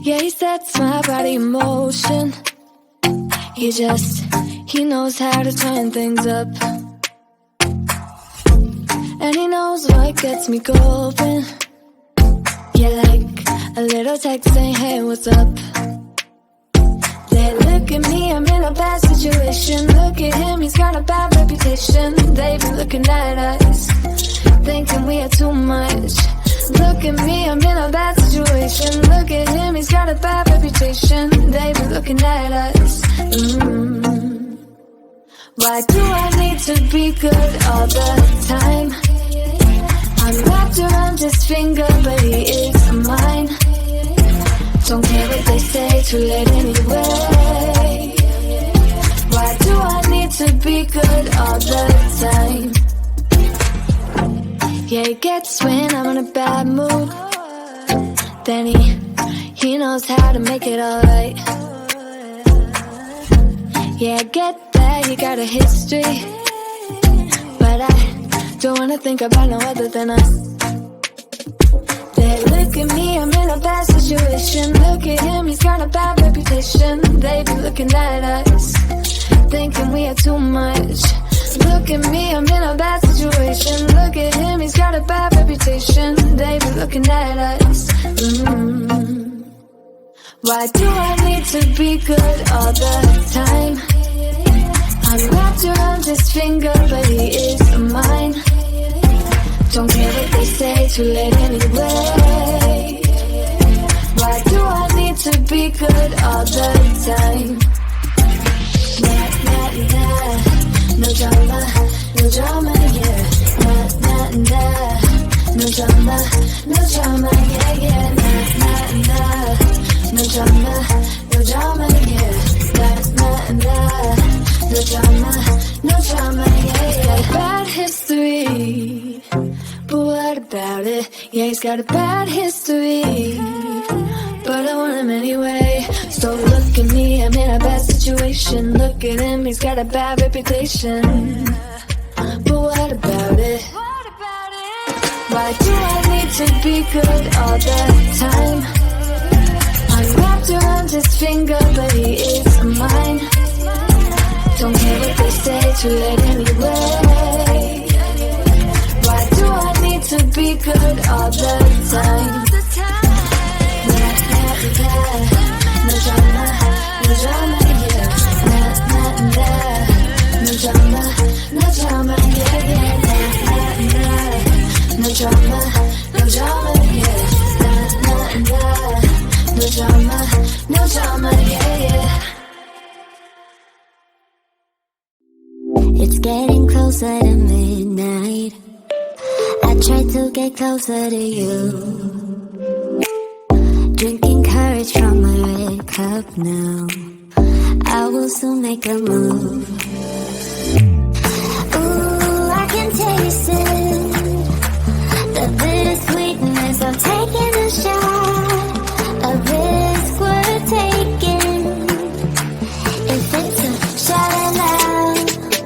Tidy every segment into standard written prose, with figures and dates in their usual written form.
Yeah, he sets my body in motion. He knows how to turn things up. And he knows what gets me going. Yeah, like a little text saying, hey, what's up? They look at me, I'm in a bad situation. Look at him, he's got a bad reputation. They be looking at us, thinking we are too much. Look at me, I'm in a bad situation. Look at him, he's got a bad reputation. They be looking at us. Why do I need to be good all the time? I'm wrapped around his finger, but he is mine. Don't care what they say, too late anyway. Why do I need to be good all the time? Yeah, he gets when I'm in a bad mood. Then he knows how to make it alright. Yeah, I get that you got a history, but I don't wanna think about no other than us. They look at me, I'm in a bad situation. Look at him, he's got a bad reputation. They be looking at us, thinking we are too much. Look at me, I'm in a bad situation. Look at him, he's got a bad reputation. They be looking at us. Why do I need to be good all the time? I'm wrapped around his finger, but he is mine. Don't care what they say, too late anyway. Why do I need to be good all the time? Nah, nah, nah. No drama, no drama, yeah. Nah, nah, nah. No drama, no drama, yeah, yeah. Nah, nah, nah. No drama, no drama, yeah. Nah, nah, nah. No drama, no drama, yeah, yeah. Bad history, but what about it? Yeah, he's got a bad history, but I want him anyway. So look at me, I'm in a bad situation. Look at him, he's got a bad reputation, but what about it? Why do I need to be good all the time? I'm wrapped around his finger, but he is mine. Don't care what they say, too late anyway. Why do I need to be good all the time? Nah, nah, nah. No drama, no drama, yeah. Nah, nah, nah. No drama, no drama, yeah, yeah. Nah, nah, nah. No drama, no drama, yeah. Nah, nah, nah. No drama, no drama, yeah, yeah. It's getting closer to midnight. I try to get closer to you. Drinking courage from my red cup now. I will soon make a move. Ooh, I can taste it. The bittersweetness of taking a shot. A risk worth taking. If it's a shot at love,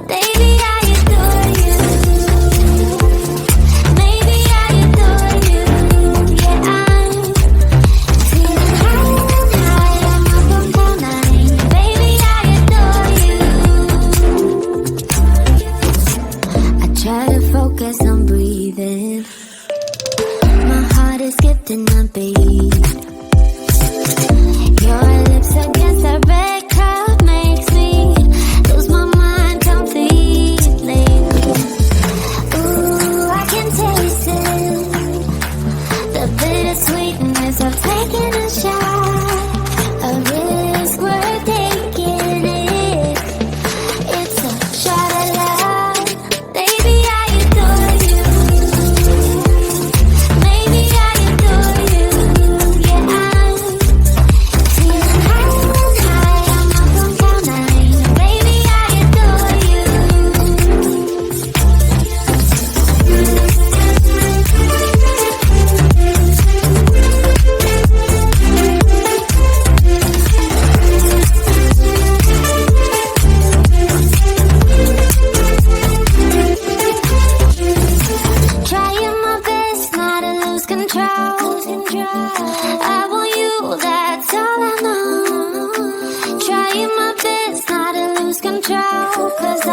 baby, I adore you. Maybe I adore you. Yeah, I'm feeling high, I'm up on cloud nine. Baby, I adore you. I try to focus on breathing. My heart is skipping a beat. Your lips against a red cup makes me lose my mind completely. Ooh, I can taste it. The bittersweetness of taking a shot. A risk worth taking it. It's a shot at love. Baby, I adore you. Maybe I adore you. Yeah, I'm feeling high, I'm up on cloud nine. Baby, I adore you. Trying my best not to lose control. I want you that's all I know. Trying my best not to lose control, 'cause I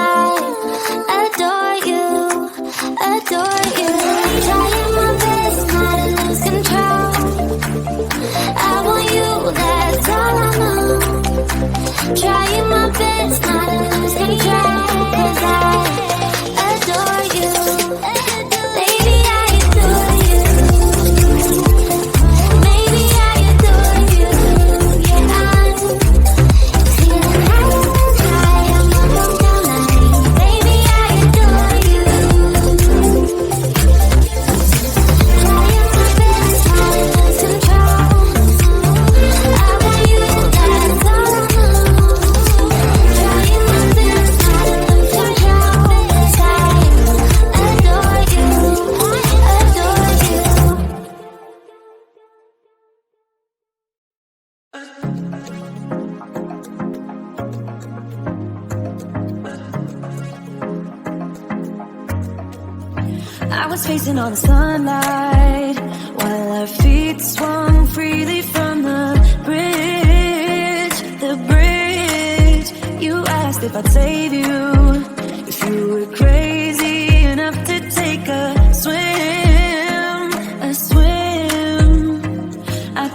adore you, adore you. Trying my best not to lose control. I want you, that's all I know. Trying my best not to lose control, 'cause I adore you. Baby, I adore you. Maybe I adore you. Yeah, I'm feeling high, I'm on down line. Baby, I adore you. Trying my best not to lose control. I want you, that's all I know. Trying my best not to lose control, 'cause I adore you, adore you. I was facing all the sunlight while our feet swung freely from the bridge. The bridge. You asked if I'd save you, if you were crazy enough to take a swim, a swim. I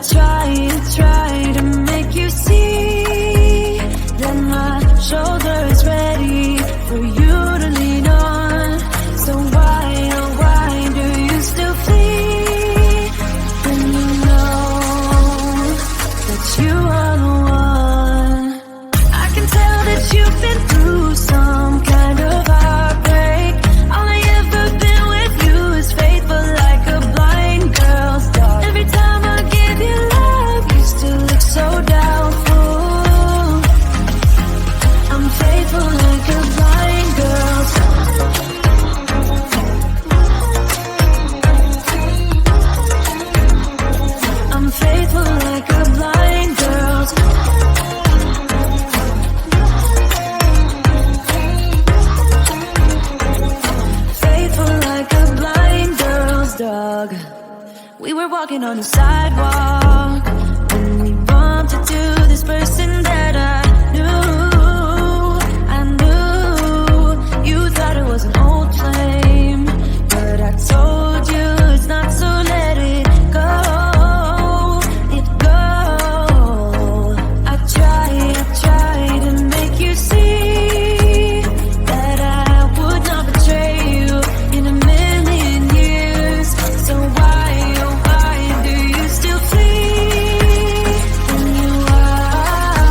tried to make you see that my shoulder is ready for you to lean on. So why, oh why do you still flee when you know that you are the one? I can tell that you've been through some kind of heartbreak. All I ever been with you is faithful like a blind girl's dog. Every time I give you love, you still look so doubtful. I'm faithful like a blind girl's dog. I'm faithful like a blind girl's faithful like a blind girl's dog. We were walking on the sidewalk when we bumped into this person that I knew. You thought it was an old flame, but I told you it's not, so let it go. It go. I tried to make you see that I would not betray you in a million years. So why, oh why do you still flee when you are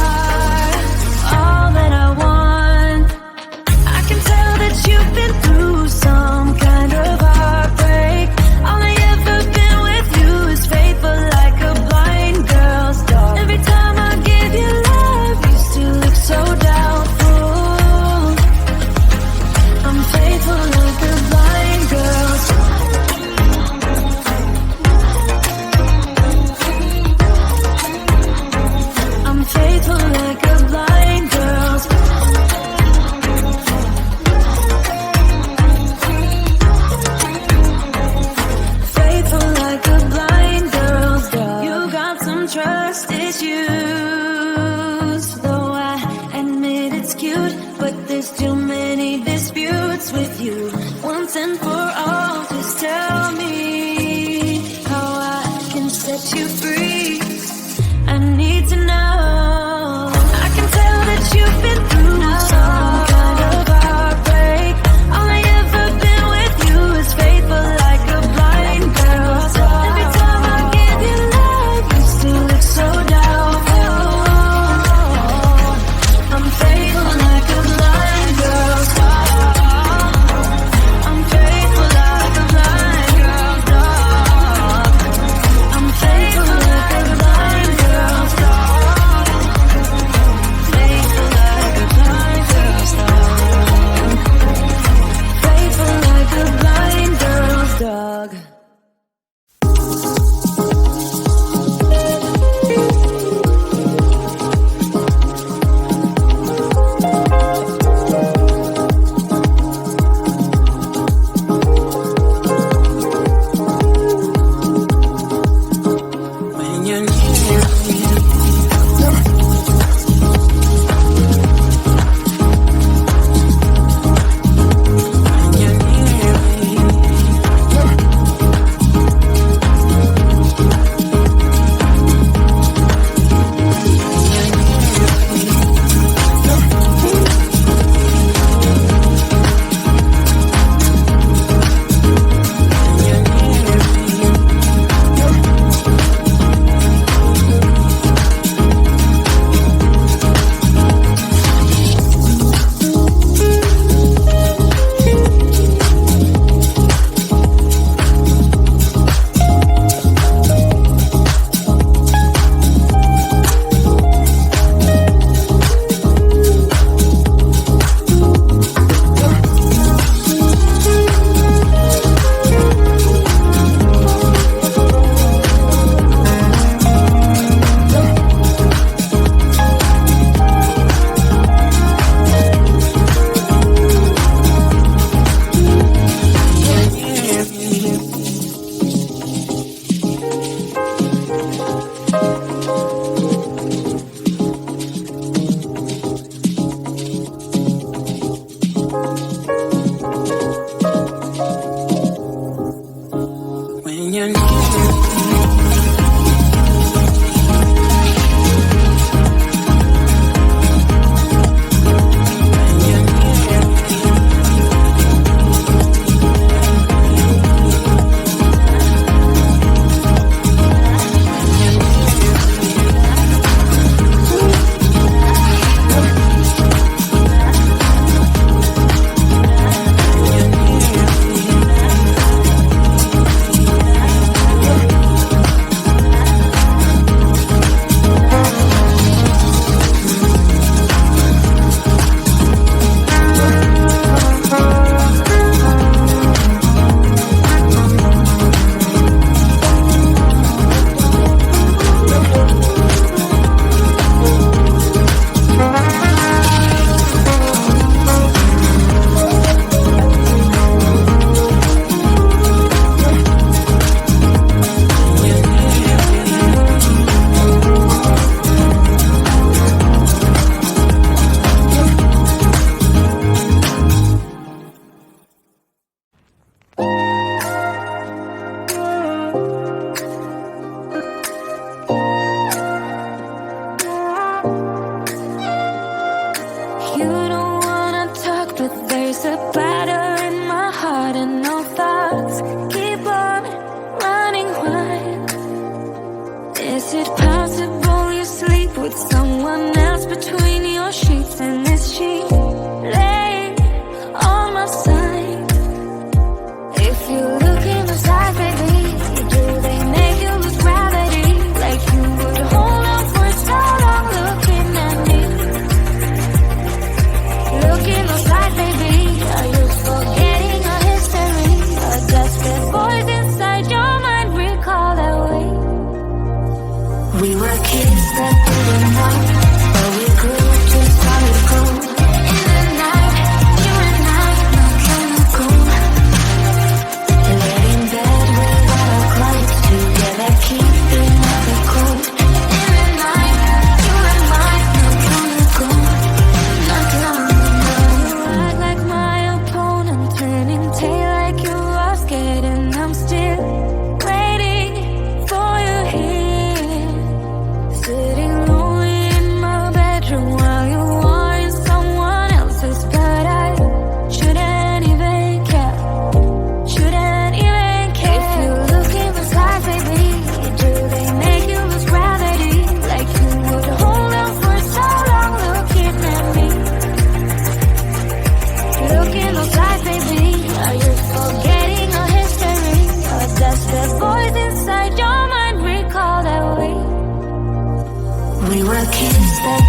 We were kids that